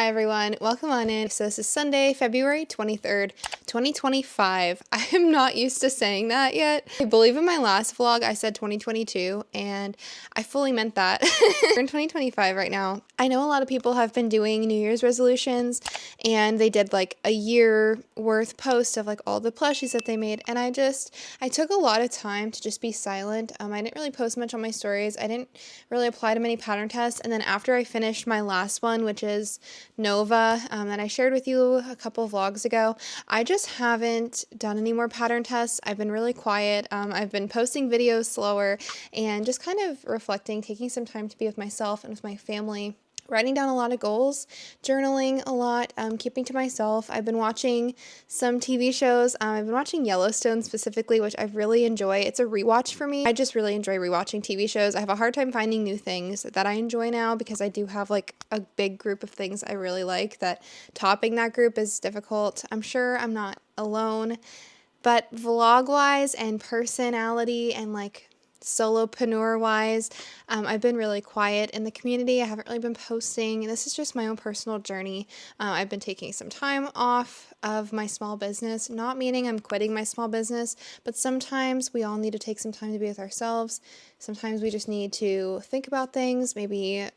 Hi everyone, welcome on in. So this is Sunday, February 23rd, 2025. I am not used to saying that yet. I believe in my last vlog I said 2022 and I fully meant that. We're in 2025 right now. I know a lot of people have been doing New Year's resolutions and they did like a year worth post of like all the plushies that they made, and I took a lot of time to just be silent. I didn't really post much on my stories. I didn't really apply to many pattern tests, and then after I finished my last one, which is Nova, that I shared with you a couple of vlogs ago, I just haven't done any more pattern tests. I've been really quiet. I've been posting videos slower and just kind of reflecting, taking some time to be with myself and with my family. Writing down a lot of goals, journaling a lot, keeping to myself. I've been watching some TV shows. I've been watching Yellowstone specifically, which I really enjoy. It's a rewatch for me. I just really enjoy rewatching TV shows. I have a hard time finding new things that I enjoy now because I do have like a big group of things I really like that topping that group is difficult. I'm sure I'm not alone, but vlog-wise and personality and like solopreneur-wise, I've been really quiet in the community. I haven't really been posting. This is just my own personal journey. I've been taking some time off of my small business, not meaning I'm quitting my small business, but sometimes we all need to take some time to be with ourselves. Sometimes we just need to think about things, maybe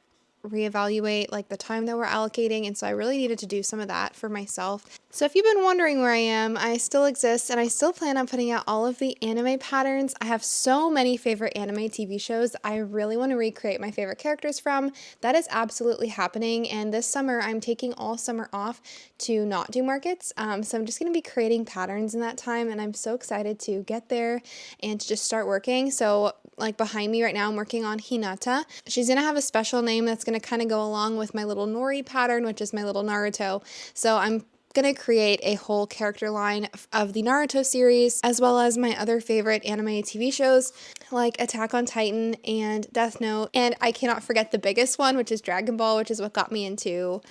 reevaluate like the time that we're allocating, and so I really needed to do some of that for myself. So if you've been wondering where I am, I still exist and I still plan on putting out all of the anime patterns. I have so many favorite anime TV shows I really want to recreate my favorite characters from. That is absolutely happening, and this summer I'm taking all summer off to not do markets, so I'm just going to be creating patterns in that time, and I'm so excited to get there and to just start working. So like behind me right now, I'm working on Hinata. She's going to have a special name that's going to kind of go along with my little Nori pattern, which is my little Naruto. So I'm going to create a whole character line of the Naruto series, as well as my other favorite anime TV shows like Attack on Titan and Death Note. And I cannot forget the biggest one, which is Dragon Ball, which is what got me into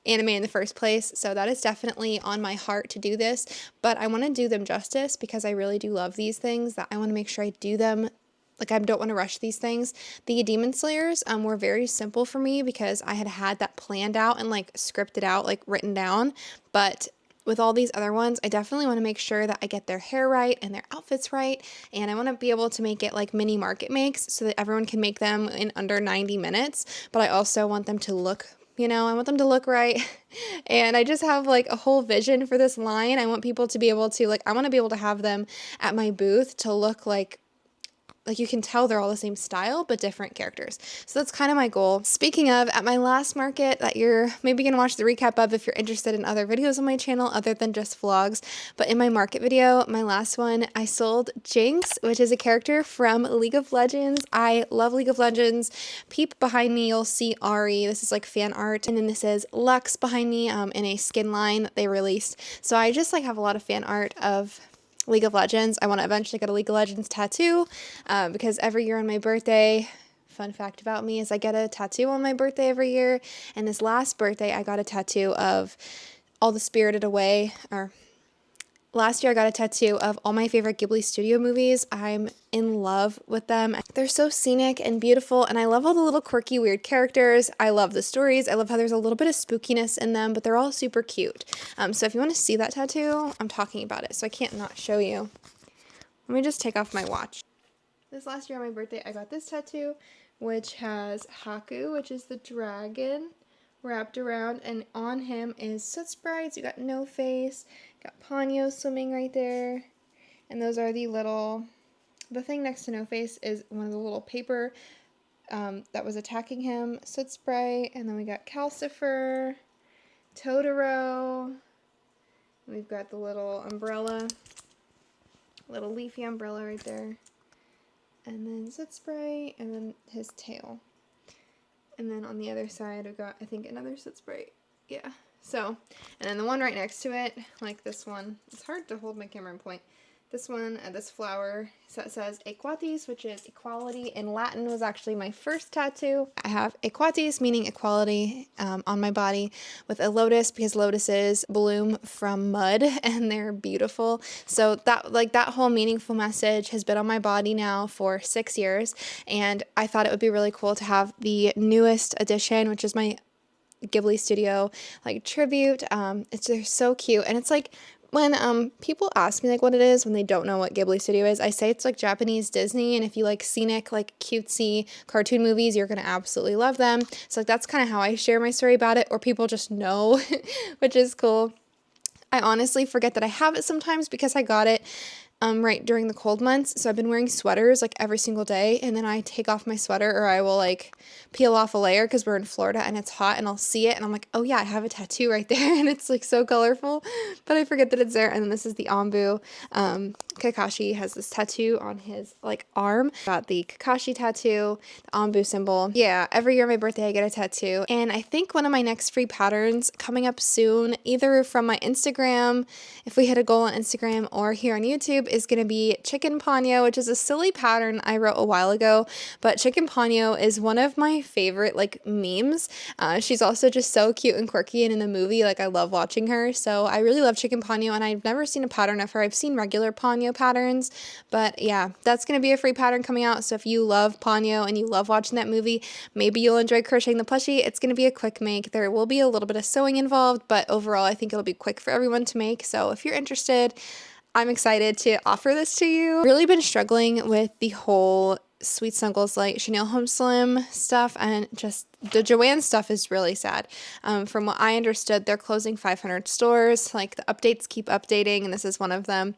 anime in the first place. So that is definitely on my heart to do this, but I want to do them justice because I really do love these things, that I want to make sure I do them. Like, I don't want to rush these things. The Demon Slayers were very simple for me because I had that planned out and like scripted out, like written down. But with all these other ones, I definitely want to make sure that I get their hair right and their outfits right. And I want to be able to make it like mini market makes so that everyone can make them in under 90 minutes. But I also want them to look, I want them to look right. And I just have like a whole vision for this line. I want people to be able to I want to be able to have them at my booth to look like you can tell they're all the same style, but different characters. So that's kind of my goal. Speaking of, at my last market that you're maybe going to watch the recap of if you're interested in other videos on my channel other than just vlogs, but in my market video, my last one, I sold Jinx, which is a character from League of Legends. I love League of Legends. Peep behind me, you'll see Ari. This is like fan art. And then this is Lux behind me in a skin line that they released. So I just have a lot of fan art of League of Legends. I want to eventually get a League of Legends tattoo because every year on my birthday, fun fact about me is I get a tattoo on my birthday every year, and this last birthday I got a tattoo of all the Spirited Away, or last year I got a tattoo of all my favorite Ghibli studio movies. I'm in love with them. They're so scenic and beautiful, and I love all the little quirky weird characters. I love the stories. I love how there's a little bit of spookiness in them, but they're all super cute. So if you want to see that tattoo, I'm talking about it, so I can't not show you. Let me just take off my watch. This last year on my birthday, I got this tattoo, which has Haku, which is the dragon, wrapped around, and on him is Soot Sprites. You got No Face, got Ponyo swimming right there, and those are the thing next to No Face is one of the little paper that was attacking him, Soot Sprite, and then we got Calcifer, Totoro, we've got the little umbrella, little leafy umbrella right there, and then Soot Sprite, and then his tail. And then on the other side, I've got, I think, another Soot Sprite. Yeah. So, and then the one right next to it, like this one, it's hard to hold my camera in point. This one, this flower, so it says Equatis, which is equality. In Latin was actually my first tattoo. I have Equatis, meaning equality, on my body, with a lotus, because lotuses bloom from mud, and they're beautiful. So that whole meaningful message has been on my body now for 6 years, and I thought it would be really cool to have the newest edition, which is my Ghibli Studio like tribute. They're so cute, and it's like when people ask me like what it is when they don't know what Ghibli Studio is, I say it's like Japanese Disney, and if you like scenic, like cutesy cartoon movies, you're gonna absolutely love them. So like that's kind of how I share my story about it, or people just know, which is cool. I honestly forget that I have it sometimes because I got it right during the cold months. So I've been wearing sweaters like every single day, and then I take off my sweater, or I will like peel off a layer because we're in Florida and it's hot, and I'll see it and I'm like, oh yeah, I have a tattoo right there, and it's like so colorful, but I forget that it's there. And then this is the Anbu. Kakashi has this tattoo on his like arm. Got the Kakashi tattoo, the Anbu symbol. Yeah, every year on my birthday I get a tattoo, and I think one of my next free patterns coming up soon, either from my Instagram, if we hit a goal on Instagram, or here on YouTube, is going to be Chicken Ponyo, which is a silly pattern I wrote a while ago, but Chicken Ponyo is one of my favorite like memes. She's also just so cute and quirky, and in the movie, like I love watching her, so I really love Chicken Ponyo, and I've never seen a pattern of her. I've seen regular Ponyo patterns, but yeah, that's going to be a free pattern coming out, so if you love Ponyo and you love watching that movie, maybe you'll enjoy crocheting the plushie. It's going to be a quick make. There will be a little bit of sewing involved, but overall I think it'll be quick for everyone to make, so if you're interested, I'm excited to offer this to you. Really been struggling with the whole Sweet Snuggles like Chanel Home Slim stuff, and just the Joann stuff is really sad. From what I understood, they're closing 500 stores. Like the updates keep updating, and this is one of them.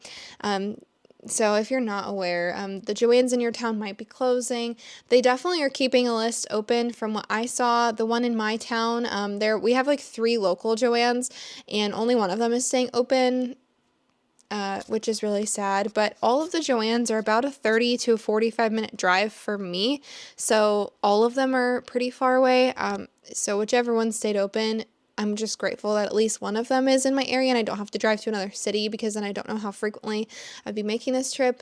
So if you're not aware, the Joanns in your town might be closing. They definitely are keeping a list open. From what I saw, the one in my town, we have like 3 local Joanns, and only one of them is staying open. Which is really sad, but all of the Joanns are about a 30 to 45 minute drive for me, so all of them are pretty far away. So whichever one stayed open, I'm just grateful that at least one of them is in my area and I don't have to drive to another city, because then I don't know how frequently I'd be making this trip.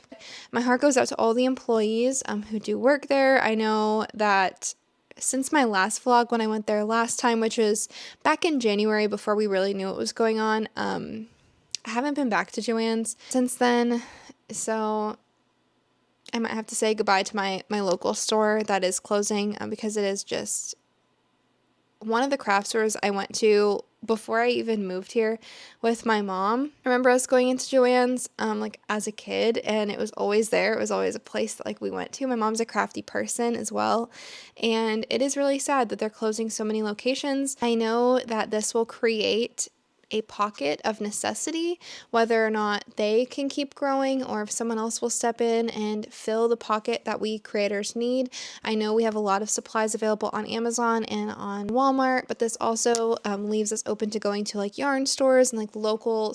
My heart goes out to all the employees who do work there. I know that since my last vlog when I went there last time, which was back in January before we really knew what was going on, I haven't been back to Joann's since then, so I might have to say goodbye to my local store that is closing, because it is just one of the craft stores I went to before I even moved here with my mom. I remember us going into Joann's like as a kid, and it was always there. It was always a place that like we went to. My mom's a crafty person as well, and it is really sad that they're closing so many locations. I know that this will create a pocket of necessity, whether or not they can keep growing or if someone else will step in and fill the pocket that we creators need. I know we have a lot of supplies available on Amazon and on Walmart, but this also leaves us open to going to like yarn stores and like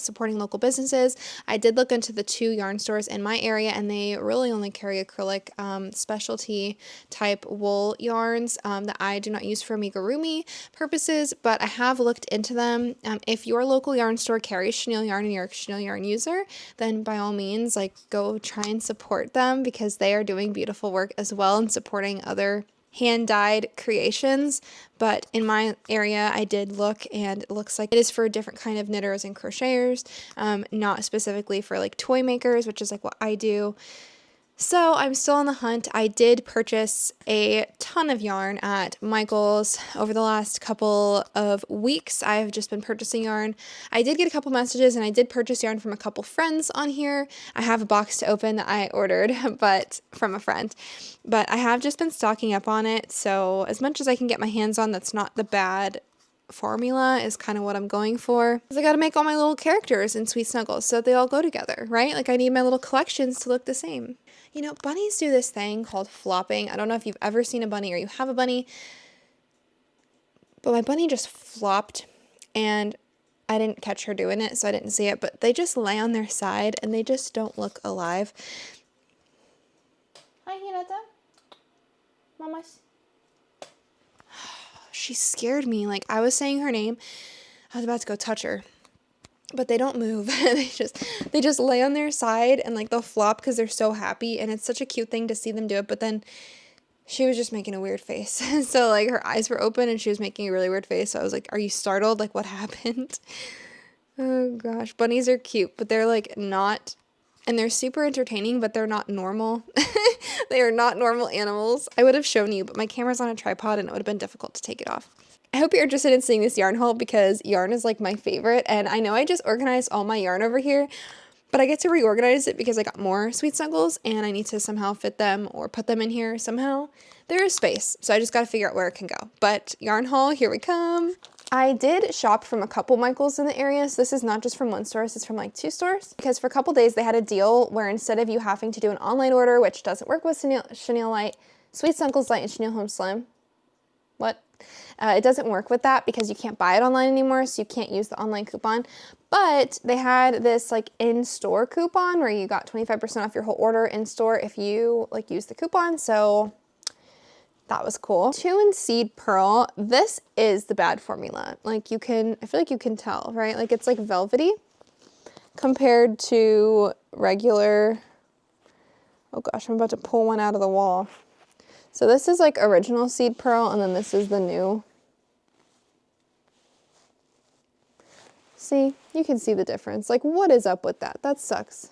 supporting local businesses. I did look into the 2 yarn stores in my area, and they really only carry acrylic specialty type wool yarns that I do not use for amigurumi purposes, but I have looked into them. If your local yarn store carries chenille yarn and you're a chenille yarn user, then by all means, like, go try and support them, because they are doing beautiful work as well and supporting other hand-dyed creations. But in my area, I did look, and it looks like it is for a different kind of knitters and crocheters, not specifically for like toy makers, which is like what I do. So I'm still on the hunt. I did purchase a ton of yarn at Michael's over the last couple of weeks. I've just been purchasing yarn. I did get a couple messages, and I did purchase yarn from a couple friends on here. I have a box to open that I ordered, but from a friend. But I have just been stocking up on it, so as much as I can get my hands on that's not the bad formula is kind of what I'm going for. Because I got to make all my little characters in Sweet Snuggles so they all go together, right? Like I need my little collections to look the same. You know, bunnies do this thing called flopping. I don't know if you've ever seen a bunny or you have a bunny, but my bunny just flopped, and I didn't catch her doing it, so I didn't see it, but they just lay on their side and they just don't look alive. Hi, Hinata. Mamas. She scared me. Like, I was saying her name, I was about to go touch her, but they don't move. they just lay on their side and like they'll flop because they're so happy, and it's such a cute thing to see them do it. But then she was just making a weird face. So like her eyes were open and she was making a really weird face. So I was like, are you startled? Like, what happened? Oh gosh, bunnies are cute, but they're like not, and they're super entertaining, but they're not normal. They are not normal animals. I would have shown you, but my camera's on a tripod and it would have been difficult to take it off. I hope you're interested in seeing this yarn haul because yarn is like my favorite, and I know I just organized all my yarn over here, but I get to reorganize it because I got more Sweet Snuggles and I need to somehow fit them or put them in here somehow. There is space, so I just got to figure out where it can go. But yarn haul, here we come. I did shop from a couple Michaels in the area, so this is not just from one store, this is from like 2 stores. Because for a couple days they had a deal where instead of you having to do an online order, which doesn't work with Chenille Light, Sweet Snuggles Light, and Chenille Home Slim. What? It doesn't work with that because you can't buy it online anymore, so you can't use the online coupon. But they had this like in-store coupon where you got 25% off your whole order in-store if you like use the coupon, so that was cool. 2 in Seed Pearl. This is the bad formula. Like you can, I feel like you can tell, right? Like it's like velvety compared to regular, oh gosh, I'm about to pull one out of the wall. So this is like original Seed Pearl, and then this is the new. See, you can see the difference. Like what is up with that? That sucks.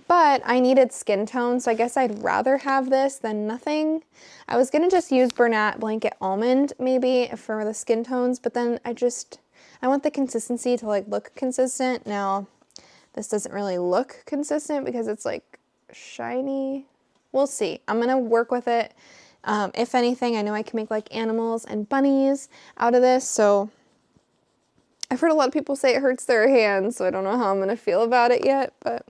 But I needed skin tone, so I guess I'd rather have this than nothing. I was gonna just use Burnout Blanket Almond maybe for the skin tones, but then I want the consistency to like look consistent. Now, this doesn't really look consistent because it's like shiny. We'll see. I'm gonna work with it. If anything, I know I can make like animals and bunnies out of this, so I've heard a lot of people say it hurts their hands, so I don't know how I'm gonna feel about it yet, but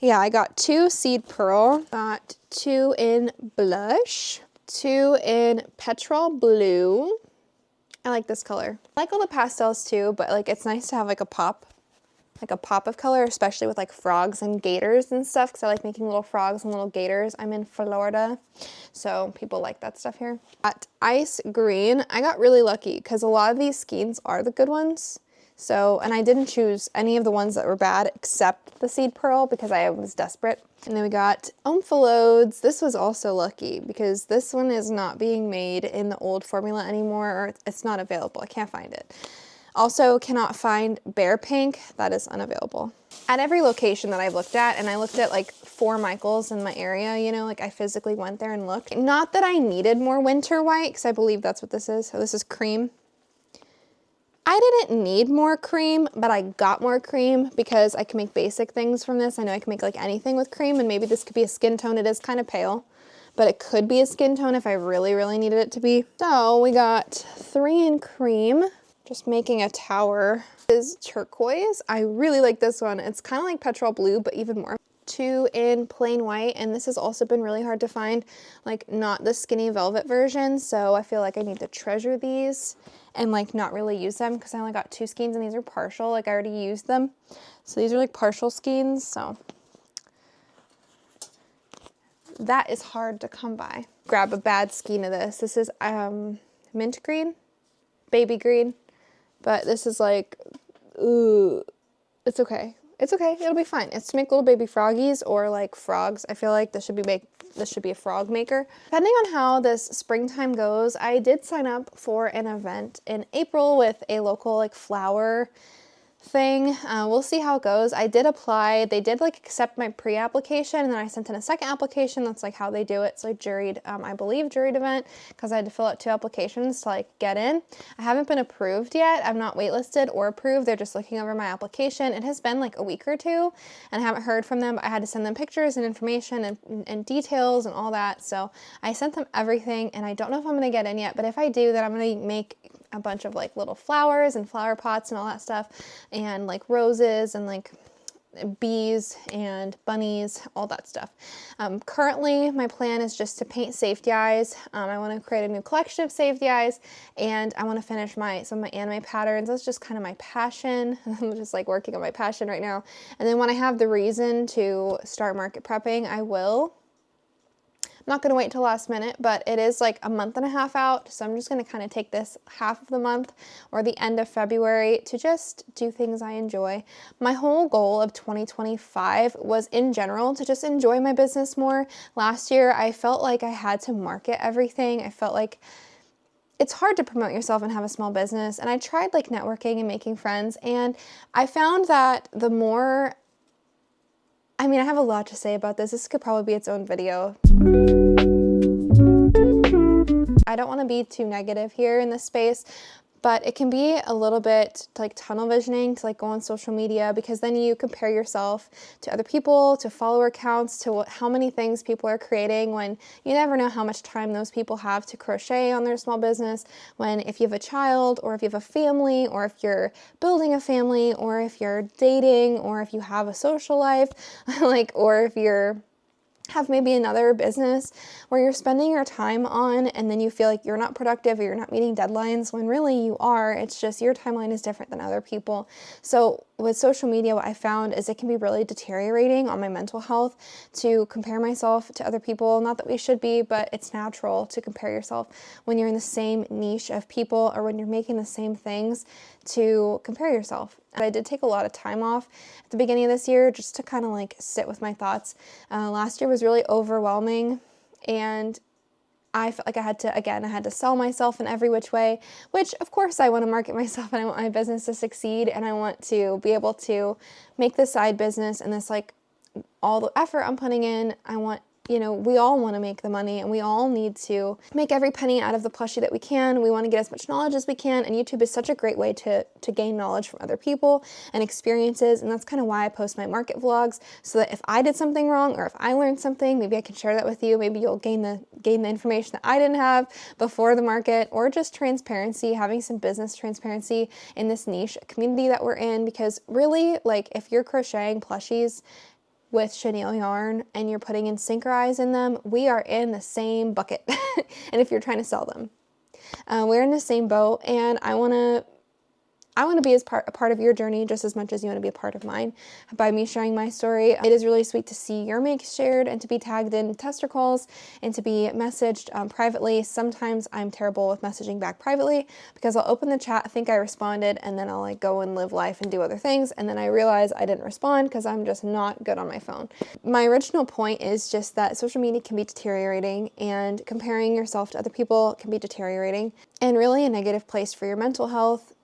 yeah, I got 2 Seed Pearl, got 2 in Blush, 2 in Petrol Blue. I like this color. I like all the pastels too, but like it's nice to have like a pop of color, especially with like frogs and gators and stuff, because I like making little frogs and little gators. I'm in Florida, so people like that stuff here. At Ice Green, I got really lucky because a lot of these skeins are the good ones. So, and I didn't choose any of the ones that were bad except the Seed Pearl because I was desperate. And then we got Omphalodes. This was also lucky because this one is not being made in the old formula anymore, or it's not available. I can't find it. Also cannot find Bear Pink. That is unavailable. At every location that I've looked at, and I looked at like 4 Michaels in my area, you know, like I physically went there and looked. Not that I needed more winter white, because I believe that's what this is. So this is cream. I didn't need more cream, but I got more cream because I can make basic things from this. I know I can make like anything with cream, and maybe this could be a skin tone. It is kind of pale, but it could be a skin tone if I really, really needed it to be. So we got 3 in cream, just making a tower. This is turquoise. I really like this one. It's kind of like Petrol Blue, but even more. 2 in plain white, and this has also been really hard to find, like not the skinny velvet version, so I feel like I need to treasure these and like not really use them because I only got 2 skeins and these are partial, like I already used them. So these are like partial skeins, so that is hard to come by. Grab a bad skein of this. This is mint green, baby green, but this is like, ooh, it's okay. It's okay, it'll be fine. It's to make little baby froggies or like frogs. I feel like this should be a frog maker. Depending on how this springtime goes, I did sign up for an event in April with a local like flower thing. We'll see how it goes. I did apply. They did like accept my pre-application, and then I sent in a second application. That's like how they do it. It's like juried, I believe juried event, because I had to fill out 2 applications to like get in. I haven't been approved yet. I'm not waitlisted or approved. They're just looking over my application. It has been like a week or 2 and I haven't heard from them. I had to send them pictures and information and details and all that. So I sent them everything, and I don't know if I'm going to get in yet, but if I do, then I'm going to make a bunch of like little flowers and flower pots and all that stuff, and like roses and like bees and bunnies, all that stuff. Currently my plan is just to paint safety eyes. I want to create a new collection of safety eyes, and I want to finish some of my anime patterns. That's just kind of my passion. I'm just like working on my passion right now, and then when I have the reason to start market prepping, I will. I'm not going to wait till last minute, but it is like a month and a half out, so I'm just going to kind of take this half of the month or the end of February to just do things I enjoy. My whole goal of 2025 was in general to just enjoy my business more. Last year, I felt like I had to market everything. I felt like it's hard to promote yourself and have a small business, and I tried like networking and making friends, and I found that the more, I mean, I have a lot to say about this. This could probably be its own video. I don't want to be too negative here in this space, but it can be a little bit like tunnel visioning to like go on social media, because then you compare yourself to other people, to follower counts, to how many things people are creating, when you never know how much time those people have to crochet on their small business. When if you have a child, or if you have a family, or if you're building a family, or if you're dating, or if you have a social life, like, or if you're have maybe another business where you're spending your time on, and then you feel like you're not productive or you're not meeting deadlines, when really you are. It's just your timeline is different than other people. So with social media, what I found is it can be really deteriorating on my mental health to compare myself to other people. Not that we should be, but it's natural to compare yourself when you're in the same niche of people, or when you're making the same things, to compare yourself. I did take a lot of time off at the beginning of this year just to kind of like sit with my thoughts. Last year was really overwhelming, and I felt like I had to sell myself in every which way, which of course I want to market myself, and I want my business to succeed, and I want to be able to make this side business and this, like, all the effort I'm putting in. I want, we all want to make the money, and we all need to make every penny out of the plushie that we can. We want to get as much knowledge as we can, and YouTube is such a great way to gain knowledge from other people and experiences, and that's kind of why I post my market vlogs, so that if I did something wrong, or if I learned something, maybe I can share that with you. Maybe you'll gain the information that I didn't have before the market, or just transparency, having some business transparency in this niche community that we're in, because really, like, if you're crocheting plushies with chenille yarn and you're putting in sinker eyes in them, we are in the same bucket. And if you're trying to sell them, we're in the same boat, and I want to be a part of your journey just as much as you want to be a part of mine by me sharing my story. It is really sweet to see your makes shared, and to be tagged in tester calls, and to be messaged privately. Sometimes I'm terrible with messaging back privately, because I'll open the chat, think I responded, and then I'll like go and live life and do other things, and then I realize I didn't respond because I'm just not good on my phone. My original point is just that social media can be deteriorating, and comparing yourself to other people can be deteriorating, and really a negative place for your mental health.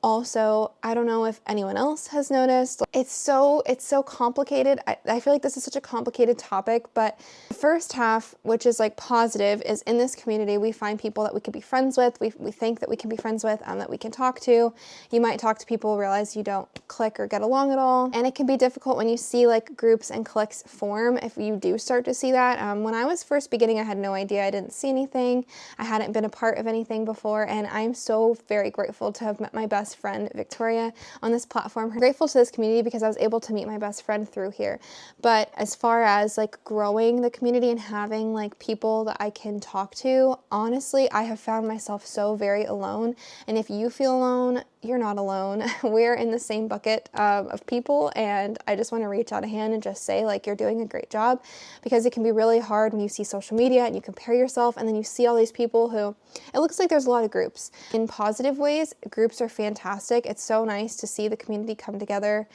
Also, I don't know if anyone else has noticed, it's so complicated. I feel like this is such a complicated topic, but the first half, which is like positive, is in this community we find people that we can be friends with, we think that we can be friends with, that we can talk to. You might talk to people, realize you don't click or get along at all, and it can be difficult when you see like groups and cliques form, if you do start to see that. When I was first beginning, I had no idea. I didn't see anything. I hadn't been a part of anything before, and I'm so very grateful to have met my best friend Victoria on this platform. I'm grateful to this community because I was able to meet my best friend through here. But as far as like growing the community and having like people that I can talk to, honestly, I have found myself so very alone. And if you feel alone, you're not alone. We're in the same bucket of people, and I just want to reach out a hand and just say, like, you're doing a great job, because it can be really hard when you see social media and you compare yourself, and then you see all these people who, it looks like there's a lot of groups. In positive ways, groups are fantastic. It's so nice to see the community come together.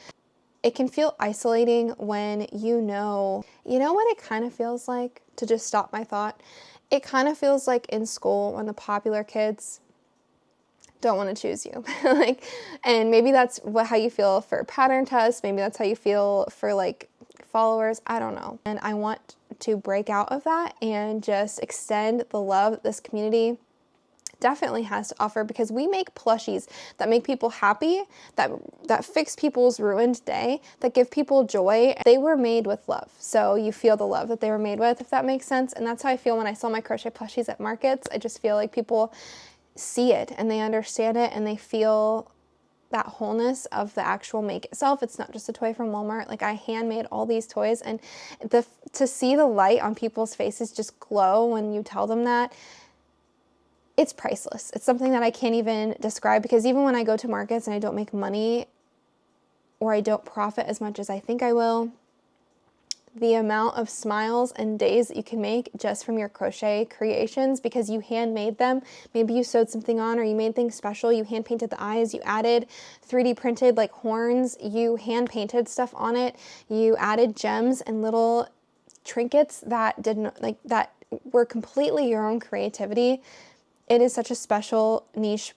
It can feel isolating when you know what it kind of feels like, to just stop my thought. It kind of feels like in school when the popular kids don't want to choose you. And maybe that's how you feel for pattern tests. Maybe that's how you feel for like followers. I don't know. And I want to break out of that and just extend the love that this community definitely has to offer, because we make plushies that make people happy, that fix people's ruined day, that give people joy. They were made with love, so you feel the love that they were made with, if that makes sense. And that's how I feel when I sell my crochet plushies at markets. I just feel like people see it and they understand it, and they feel that wholeness of the actual make itself. It's not just a toy from Walmart. Like, I handmade all these toys, and to see the light on people's faces just glow when you tell them that, it's priceless. It's something that I can't even describe, because even when I go to markets and I don't make money, or I don't profit as much as I think I will, the amount of smiles and days that you can make just from your crochet creations, because you handmade them. Maybe you sewed something on, or you made things special. You hand painted the eyes, you added 3D printed like horns, you hand painted stuff on it, you added gems and little trinkets that that were completely your own creativity. It is such a special niche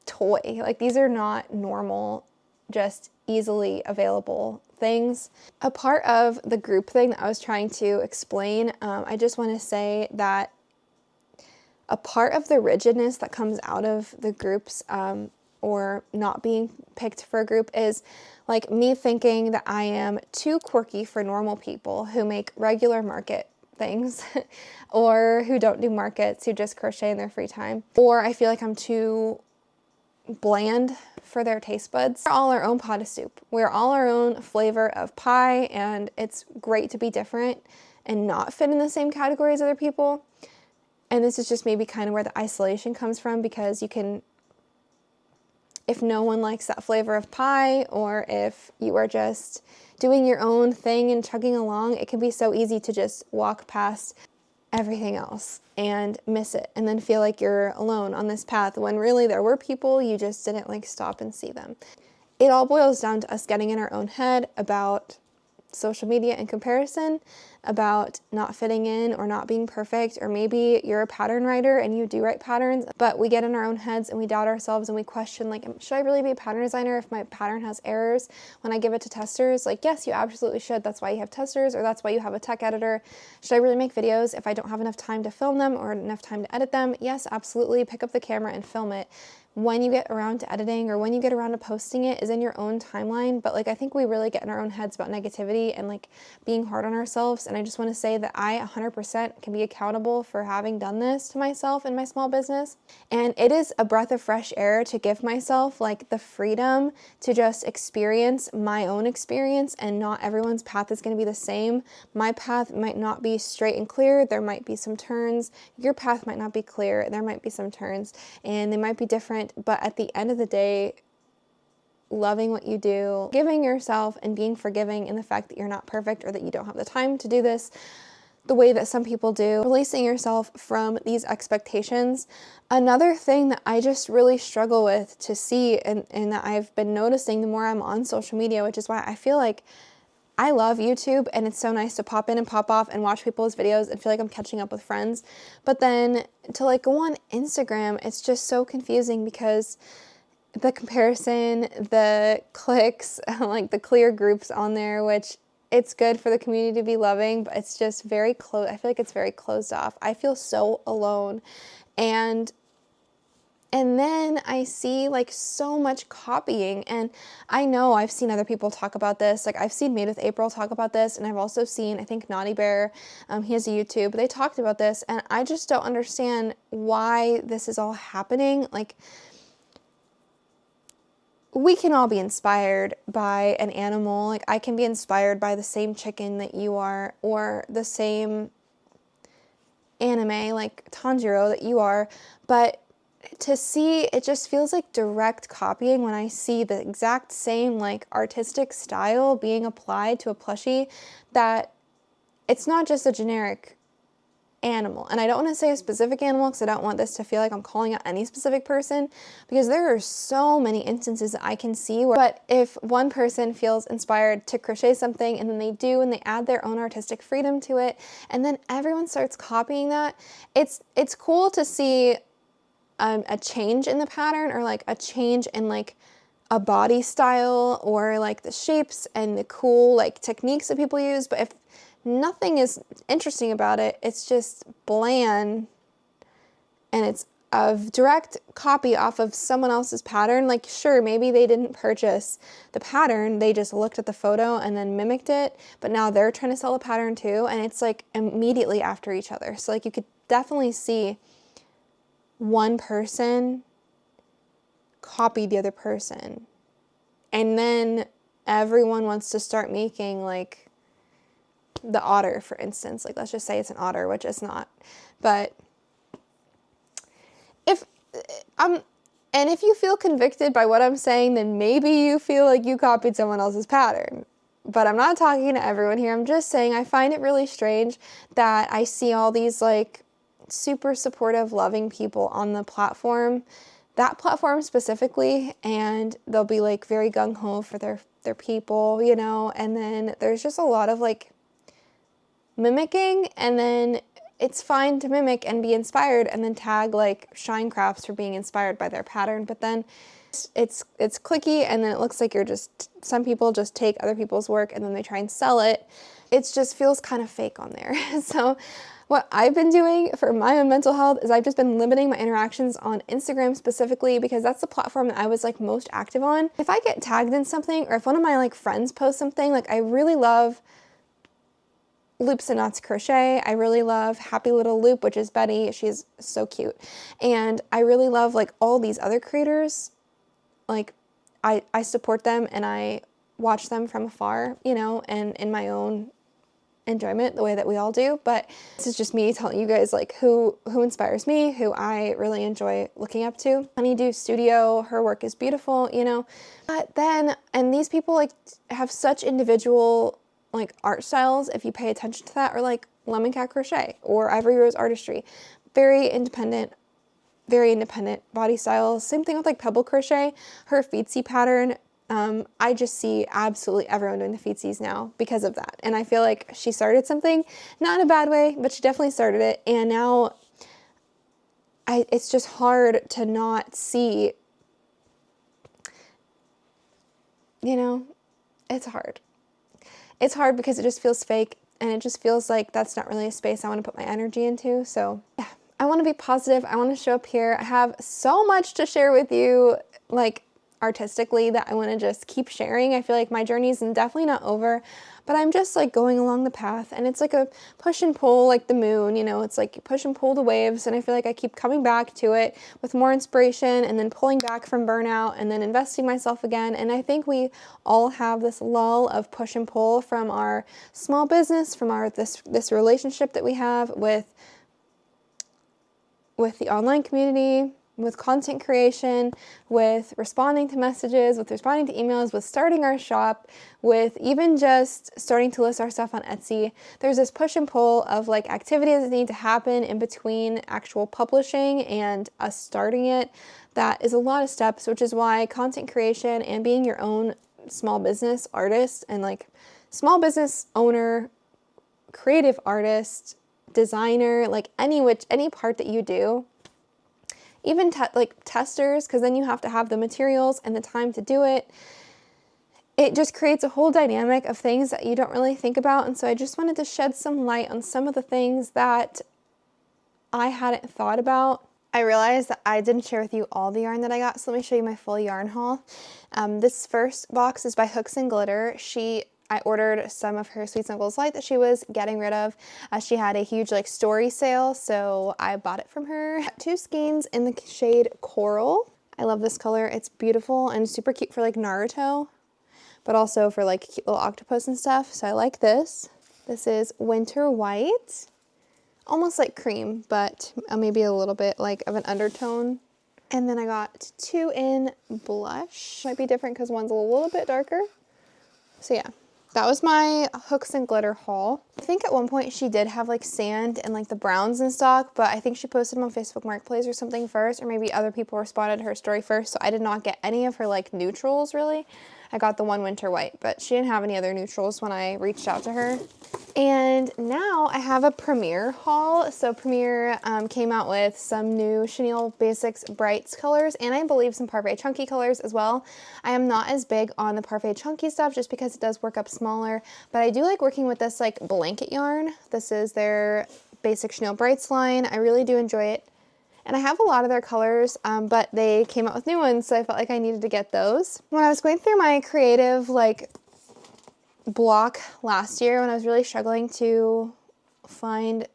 toy. Like, these are not normal, just easily available things. A part of the group thing that I was trying to explain, I just want to say that a part of the rigidness that comes out of the groups or not being picked for a group is like me thinking that I am too quirky for normal people who make regular market things or who don't do markets, who just crochet in their free time. Or I feel like I'm too bland for their taste buds. We're all our own pot of soup. We're all our own flavor of pie, and it's great to be different and not fit in the same category as other people. And this is just maybe kind of where the isolation comes from, because you can, if no one likes that flavor of pie, or if you are just doing your own thing and chugging along, it can be so easy to just walk past everything else and miss it and then feel like you're alone on this path when really there were people, you just didn't like stop and see them. It all boils down to us getting in our own head about social media and comparison, about not fitting in or not being perfect, or maybe you're a pattern writer and you do write patterns, but we get in our own heads and we doubt ourselves and we question, like, should I really be a pattern designer if my pattern has errors when I give it to testers? Like, yes, you absolutely should. That's why you have testers, or that's why you have a tech editor. Should I really make videos if I don't have enough time to film them or enough time to edit them? Yes, absolutely. Pick up the camera and film it. When you get around to editing or when you get around to posting it is in your own timeline. But like, I think we really get in our own heads about negativity and like being hard on ourselves. And I just want to say that I 100% can be accountable for having done this to myself in my small business. And it is a breath of fresh air to give myself like the freedom to just experience my own experience, and not everyone's path is going to be the same. My path might not be straight and clear. There might be some turns. Your path might not be clear. There might be some turns, and they might be different. But at the end of the day, loving what you do, giving yourself and being forgiving in the fact that you're not perfect or that you don't have the time to do this the way that some people do, releasing yourself from these expectations. Another thing that I just really struggle with to see, and that I've been noticing the more I'm on social media, which is why I feel like I love YouTube and it's so nice to pop in and pop off and watch people's videos and feel like I'm catching up with friends. But then to like go on Instagram, it's just so confusing because the comparison, the clicks, like the clear groups on there, which it's good for the community to be loving, but it's just very close. I feel like it's very closed off. I feel so alone. And then I see like so much copying, and I know I've seen other people talk about this. Like I've seen Made with April talk about this, and I've also seen, I think Naughty Bear, he has a YouTube, they talked about this, and I just don't understand why this is all happening. Like, we can all be inspired by an animal. Like I can be inspired by the same chicken that you are, or the same anime like Tanjiro that you are, but to see, it just feels like direct copying when I see the exact same like artistic style being applied to a plushie, that it's not just a generic animal. And I don't want to say a specific animal because I don't want this to feel like I'm calling out any specific person, because there are so many instances that I can see where, but if one person feels inspired to crochet something and then they do and they add their own artistic freedom to it, and then everyone starts copying that, it's cool to see a change in the pattern, or like a change in like a body style, or like the shapes and the cool like techniques that people use. But if nothing is interesting about it, it's just bland and it's a direct copy off of someone else's pattern. Like sure, maybe they didn't purchase the pattern, they just looked at the photo and then mimicked it, but now they're trying to sell a pattern too, and it's like immediately after each other. So like you could definitely see one person copy the other person, and then everyone wants to start making like the otter, for instance. Like let's just say it's an otter, which it's not, but if you feel convicted by what I'm saying, then maybe you feel like you copied someone else's pattern. But I'm not talking to everyone here. I'm just saying I find it really strange that I see all these like super supportive, loving people on the platform, that platform specifically, and they'll be like very gung-ho for their people, you know, and then there's just a lot of like mimicking, and then it's fine to mimic and be inspired and then tag like Shine Crafts for being inspired by their pattern, but then it's clicky, and then it looks like some people just take other people's work and then they try and sell it. It just feels kind of fake on there. So what I've been doing for my own mental health is I've just been limiting my interactions on Instagram specifically, because that's the platform that I was like most active on. If I get tagged in something, or if one of my like friends posts something, like I really love Loops and Knots Crochet. I really love Happy Little Loop, which is Betty. She's so cute. And I really love like all these other creators. Like I support them and I watch them from afar, you know, and in my own enjoyment, the way that we all do. But this is just me telling you guys like who inspires me, who I really enjoy looking up to. Honeydew Studio, her work is beautiful, you know. But then, and these people like have such individual like art styles, if you pay attention to that, or like Lemon Cat Crochet or Ivory Rose Artistry. Very independent body styles. Same thing with like Pebble Crochet, her feetsy pattern. I just see absolutely everyone doing the feetsies now because of that. And I feel like she started something, not in a bad way, but she definitely started it. And now it's just hard to not see, you know, it's hard. It's hard because it just feels fake, and it just feels like that's not really a space I want to put my energy into. So yeah, I want to be positive. I want to show up here. I have so much to share with you, like artistically, that I want to just keep sharing. I feel like my journey is definitely not over, but I'm just like going along the path, and it's like a push and pull, like the moon, you know, it's like you push and pull the waves, and I feel like I keep coming back to it with more inspiration, and then pulling back from burnout, and then investing myself again. And I think we all have this lull of push and pull from our small business, from our this relationship that we have with the online community, with content creation, with responding to messages, with responding to emails, with starting our shop, with even just starting to list our stuff on Etsy. There's this push and pull of like activities that need to happen in between actual publishing and us starting it. That is a lot of steps, which is why content creation and being your own small business artist and like small business owner, creative artist, designer, like any part that you do, even like testers, because then you have to have the materials and the time to do it. It just creates a whole dynamic of things that you don't really think about. And so I just wanted to shed some light on some of the things that I hadn't thought about. I realized that I didn't share with you all the yarn that I got, so let me show you my full yarn haul. This first box is by Hooks and Glitter. I ordered some of her Sweet Snuggles Light that she was getting rid of. She had a huge like story sale, so I bought it from her. 2 skeins in the shade Coral. I love this color. It's beautiful and super cute for like Naruto, but also for like cute little octopus and stuff. So I like this. This is Winter White. Almost like cream, but maybe a little bit like of an undertone. And then I got 2 in blush. Might be different because one's a little bit darker. So yeah. That was my Hooks and Glitter haul. I think at one point she did have like sand and like the browns in stock, but I think she posted them on Facebook Marketplace or something first, or maybe other people responded to her story first, so I did not get any of her like neutrals really. I got the one Winter White, but she didn't have any other neutrals when I reached out to her. And now I have a Premier haul. So Premier came out with some new Chenille Basics Brights colors, and I believe some Parfait Chunky colors as well. I am not as big on the Parfait Chunky stuff just because it does work up smaller, but I do like working with this like blanket yarn. This is their Basic Chenille Brights line. I really do enjoy it. And I have a lot of their colors, but they came out with new ones, so I felt like I needed to get those. When I was going through my creative like block last year, when I was really struggling to find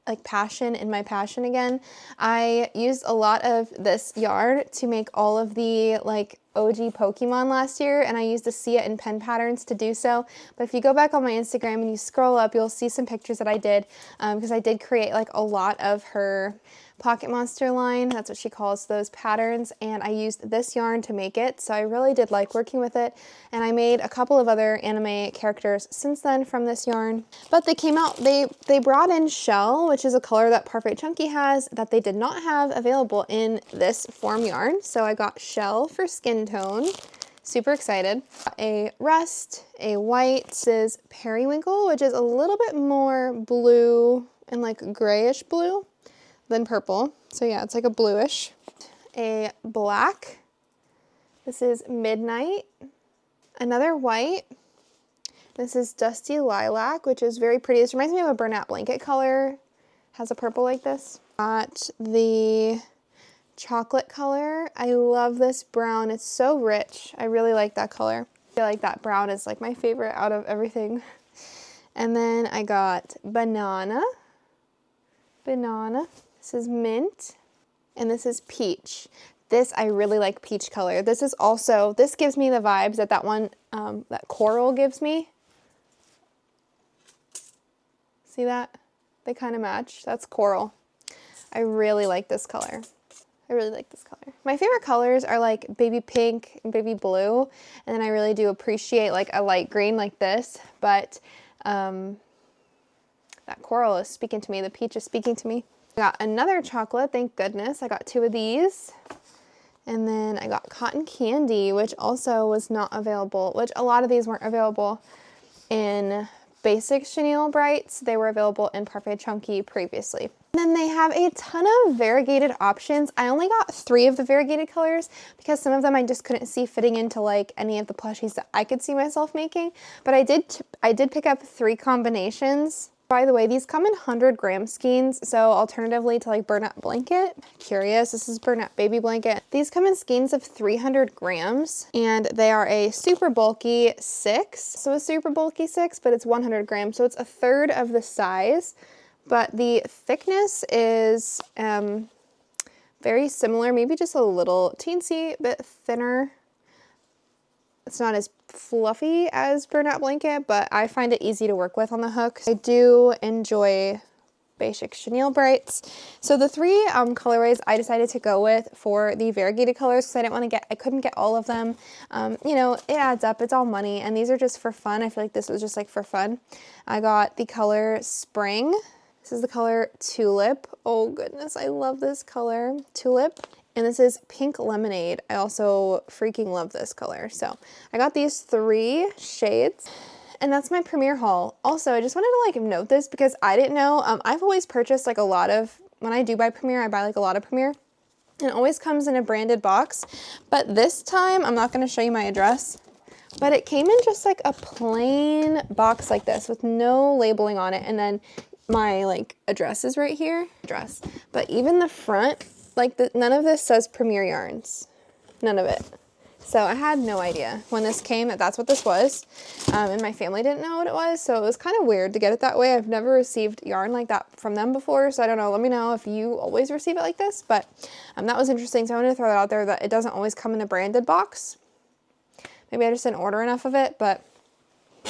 like passion in my passion again, I used a lot of this yarn to make all of the like OG Pokemon last year, and I used the See It and pen patterns to do so. But if you go back on my Instagram and you scroll up, you'll see some pictures that I did, because I did create like a lot of her Pocket Monster line. That's what she calls those patterns, and I used this yarn to make it, so I really did like working with it. And I made a couple of other anime characters since then from this yarn. But they came out, they brought in Shell, which is a color that Parfait Chunky has that they did not have available in this form yarn. So I got Shell for skin tone. Super excited. A Rust, a white. This is Periwinkle, which is a little bit more blue and like grayish blue than purple. So yeah, it's like a bluish. A black. This is Midnight. Another white. This is Dusty Lilac, which is very pretty. This reminds me of a burnout blanket color. Has a purple like this. Got the chocolate color. I love this brown. It's so rich. I really like that color. I feel like that brown is like my favorite out of everything. And then I got banana. Banana. This is mint. And this is peach. This, I really like peach color. This is also, this gives me the vibes that one, that coral gives me. See that? They kind of match. That's coral. I really like this color. I really like this color. My favorite colors are like baby pink and baby blue. And then I really do appreciate like a light green like this. But that coral is speaking to me. The peach is speaking to me. I got another chocolate, thank goodness. I got 2 of these. And then I got cotton candy, which also was not available, which a lot of these weren't available in basic chenille brights. They were available in Parfait Chunky previously. And then they have a ton of variegated options. I only got 3 of the variegated colors because some of them I just couldn't see fitting into like any of the plushies that I could see myself making. But I did pick up 3 combinations. By the way, these come in 100-gram skeins, so alternatively to like burnout blanket. Curious, this is burnout baby blanket. These come in skeins of 300 grams, and they are a super bulky 6. So a super bulky 6, but it's 100 grams, so it's 1/3 of the size. But the thickness is very similar, maybe just a little teensy bit thinner. It's not as fluffy as burnout blanket, but I find it easy to work with on the hook. I do enjoy basic chenille brights. So the 3 colorways I decided to go with for the variegated colors because I couldn't get all of them. You know, it adds up, it's all money, and these are just for fun. I feel like this was just like for fun. I got the color Spring. This is the color Tulip. Oh goodness, I love this color, Tulip. And this is Pink Lemonade. I also freaking love this color. So I got these 3 shades, and that's my Premier haul. Also, I just wanted to like note this because I didn't know. I've always purchased like a lot of, when I do buy Premier, I buy like a lot of Premier. And it always comes in a branded box. But this time, I'm not gonna show you my address, but it came in just like a plain box like this with no labeling on it. And then my like address is right here, but even the front, like none of this says Premier Yarns, none of it. So I had no idea when this came that that's what this was, and my family didn't know what it was, so it was kind of weird to get it that way. I've never received yarn like that from them before, so I don't know. Let me know if you always receive it like this, but that was interesting. So I wanted to throw that out there that it doesn't always come in a branded box. Maybe I just didn't order enough of it, but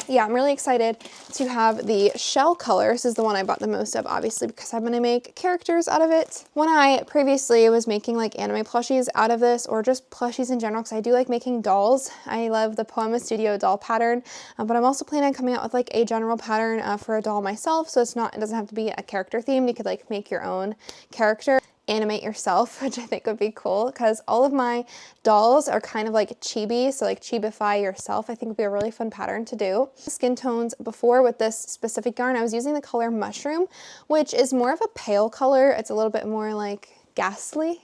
yeah, I'm really excited to have the shell color. This is the one I bought the most of, obviously, because I'm going to make characters out of it. When I previously was making like anime plushies out of this, or just plushies in general, because I do like making dolls. I love the Poema Studio doll pattern, but I'm also planning on coming out with like a general pattern for a doll myself. So it doesn't have to be a character themed. You could like make your own character, animate yourself, which I think would be cool because all of my dolls are kind of like chibi, so like chibify yourself I think would be a really fun pattern to do. Skin tones before with this specific yarn, I was using the color Mushroom, which is more of a pale color. It's a little bit more like ghostly,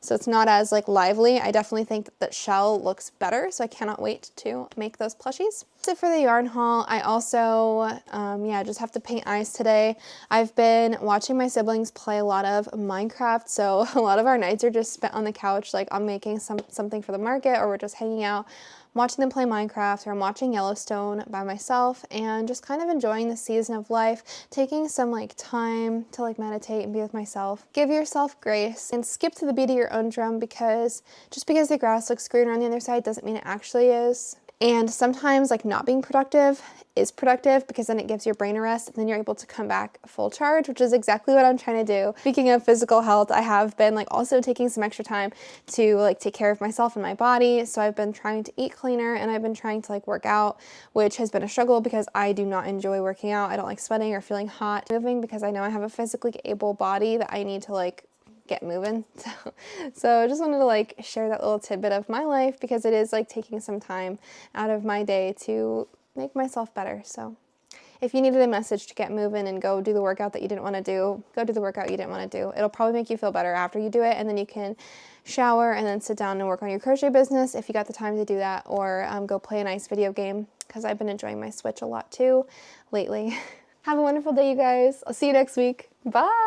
so it's not as like lively. I definitely think that shell looks better, so I cannot wait to make those plushies. That's it for the yarn haul. I also yeah, just have to paint eyes today. I've been watching my siblings play a lot of Minecraft, so a lot of our nights are just spent on the couch, like I'm making something for the market, or we're just hanging out watching them play Minecraft, or I'm watching Yellowstone by myself and just kind of enjoying the season of life, taking some like time to like meditate and be with myself. Give yourself grace and skip to the beat of your own drum, because just because the grass looks greener on the other side doesn't mean it actually is. And sometimes like not being productive is productive, because then it gives your brain a rest and then you're able to come back full charge, which is exactly what I'm trying to do. Speaking of physical health, I have been like also taking some extra time to like take care of myself and my body. So I've been trying to eat cleaner, and I've been trying to like work out, which has been a struggle because I do not enjoy working out. I don't like sweating or feeling hot. Moving, because I know I have a physically able body that I need to like get moving. So I just wanted to like share that little tidbit of my life, because it is like taking some time out of my day to make myself better. So if you needed a message to get moving and go do the workout that you didn't want to do, go do the workout you didn't want to do. It'll probably make you feel better after you do it, and then you can shower and then sit down and work on your crochet business if you got the time to do that, or go play a nice video game. because I've been enjoying my Switch a lot too lately. Have a wonderful day, you guys. I'll see you next week. Bye!